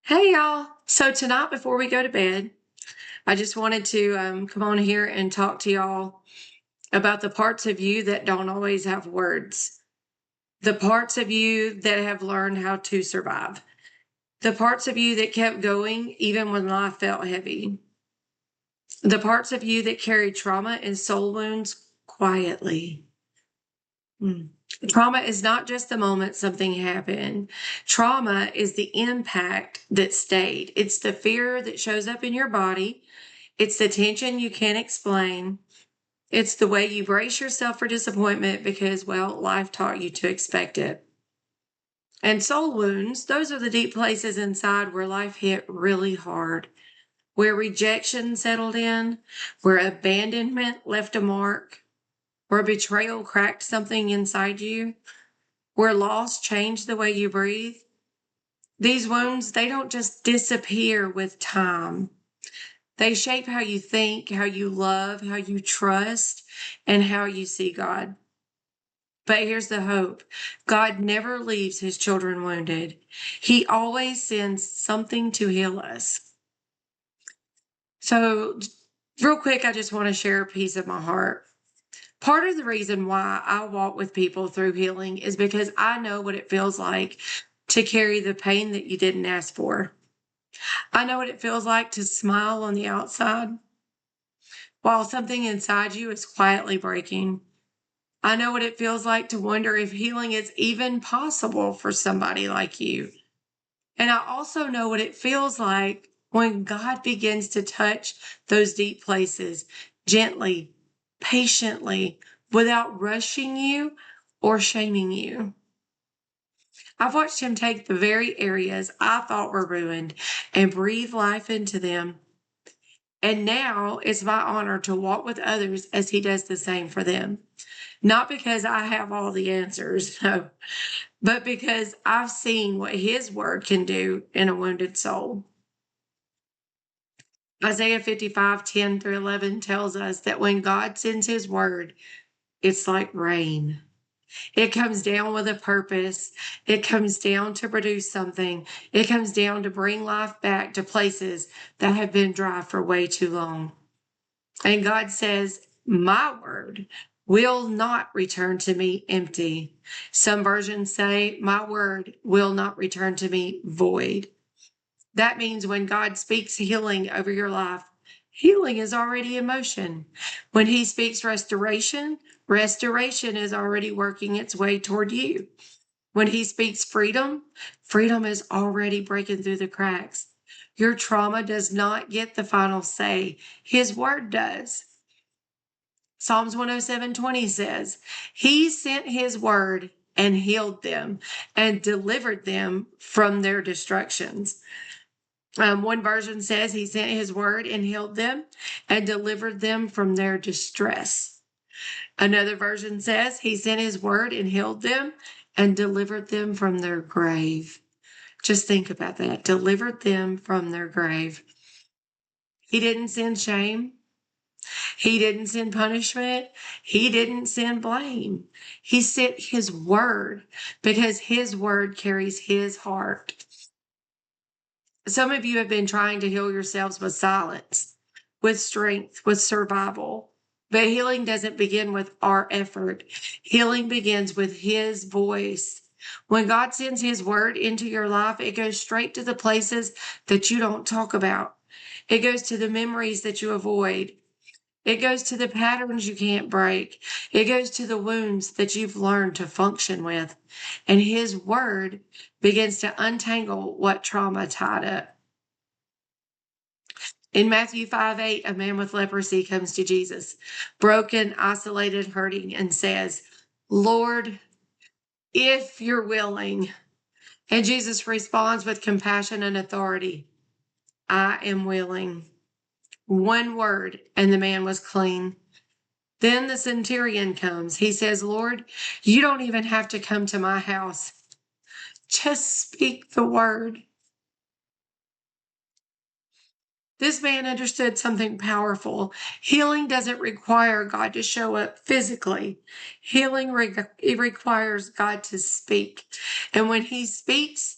Hey y'all. So tonight before we go to bed, I just wanted to come on here and talk to y'all about the parts of you that don't always have words. The parts of you that have learned how to survive. The parts of you that kept going even when life felt heavy. The parts of you that carry trauma and soul wounds quietly. Trauma is not just the moment something happened. Trauma is the impact that stayed. It's the fear that shows up in your body. It's the tension you can't explain. It's the way you brace yourself for disappointment because, well, life taught you to expect it. And soul wounds, those are the deep places inside where life hit really hard, where rejection settled in, where abandonment left a mark, where betrayal cracked something inside you, where loss changed the way you breathe. These wounds, they don't just disappear with time. They shape how you think, how you love, how you trust, and how you see God. But here's the hope. God never leaves his children wounded. He always sends something to heal us. So, real quick, I just want to share a piece of my heart. Part of the reason why I walk with people through healing is because I know what it feels like to carry the pain that you didn't ask for. I know what it feels like to smile on the outside while something inside you is quietly breaking. I know what it feels like to wonder if healing is even possible for somebody like you. And I also know what it feels like when God begins to touch those deep places gently, patiently, without rushing you or shaming you. I've watched him take the very areas I thought were ruined and breathe life into them. And now it's my honor to walk with others as he does the same for them. Not because I have all the answers, no, but because I've seen what his word can do in a wounded soul. Isaiah 55:10-11 tells us that when God sends his word, it's like rain. It comes down with a purpose. It comes down to produce something. It comes down to bring life back to places that have been dry for way too long. And God says, my word will not return to me empty. Some versions say, my word will not return to me void. That means when God speaks healing over your life, healing is already in motion. When he speaks restoration, restoration is already working its way toward you. When he speaks freedom, freedom is already breaking through the cracks. Your trauma does not get the final say. His word does. Psalms 107:20 says, he sent his word and healed them and delivered them from their destructions. One version says he sent his word and healed them and delivered them from their distress. Another version says he sent his word and healed them and delivered them from their grave. Just think about that. Delivered them from their grave. He didn't send shame. He didn't send punishment. He didn't send blame. He sent his word because his word carries his heart. Some of you have been trying to heal yourselves with silence, with strength, with survival. But healing doesn't begin with our effort. Healing begins with his voice. When God sends his word into your life, it goes straight to the places that you don't talk about. It goes to the memories that you avoid. It goes to the patterns you can't break. It goes to the wounds that you've learned to function with. And his word begins to untangle what trauma tied up. In Matthew 5:8, a man with leprosy comes to Jesus, broken, isolated, hurting, and says, Lord, if you're willing. And Jesus responds with compassion and authority, I am willing. One word, and the man was clean. Then the centurion comes. He says, Lord, you don't even have to come to my house. Just speak the word. This man understood something powerful. Healing doesn't require God to show up physically. Healing it requires God to speak. And when he speaks,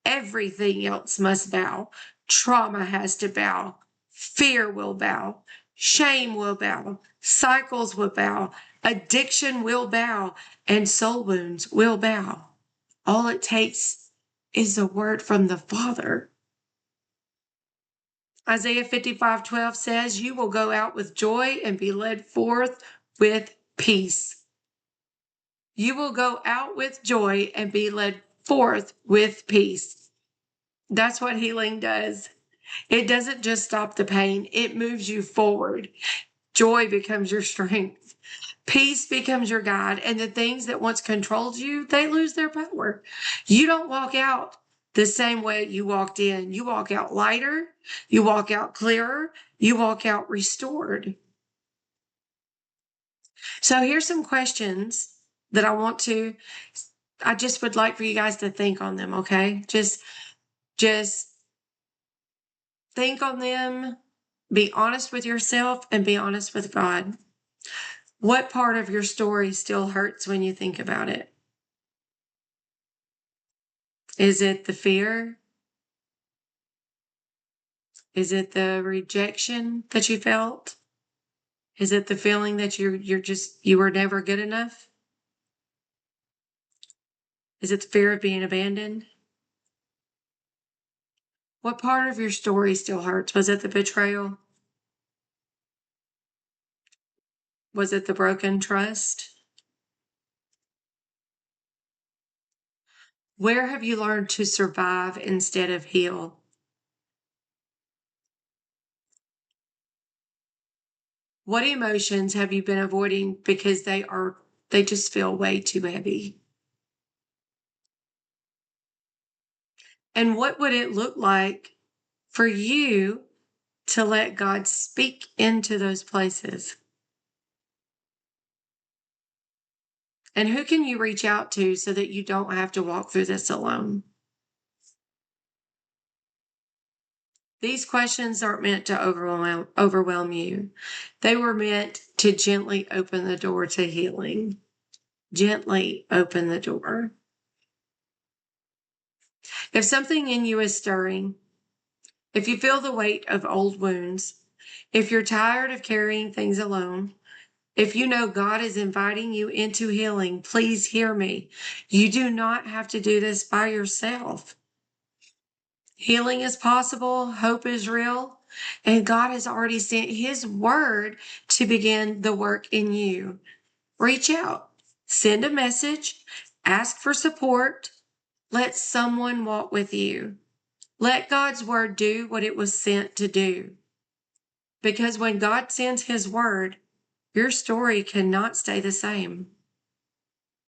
Everything else must bow. Trauma has to bow. Fear will bow. Shame will bow. Cycles will bow. Addiction will bow. And soul wounds will bow. All it takes is a word from the Father. Isaiah 55:12 says, "You will go out with joy and be led forth with peace." You will go out with joy and be led forth with peace. That's what healing does. It doesn't just stop the pain, it moves you forward. Joy becomes your strength. Peace becomes your guide. And the things that once controlled you, they lose their power. You don't walk out the same way you walked in. You walk out lighter. You walk out clearer. You walk out restored. So here's some questions that I just would like for you guys to think on them, okay? Just think on them, be honest with yourself, and be honest with God. What part of your story still hurts when you think about it? Is it the fear? Is it the rejection that you felt? Is it the feeling that you were never good enough? Is it the fear of being abandoned? What part of your story still hurts? Was it the betrayal? Was it the broken trust? Where have you learned to survive instead of heal? What emotions have you been avoiding because they just feel way too heavy? And what would it look like for you to let God speak into those places? And who can you reach out to so that you don't have to walk through this alone? These questions aren't meant to overwhelm you. They were meant to gently open the door to healing. Gently open the door. If something in you is stirring, if you feel the weight of old wounds, if you're tired of carrying things alone, if you know God is inviting you into healing, please hear me. You do not have to do this by yourself. Healing is possible, hope is real, and God has already sent His word to begin the work in you. Reach out, send a message, ask for support, let someone walk with you. Let God's word do what it was sent to do. Because when God sends His word, your story cannot stay the same.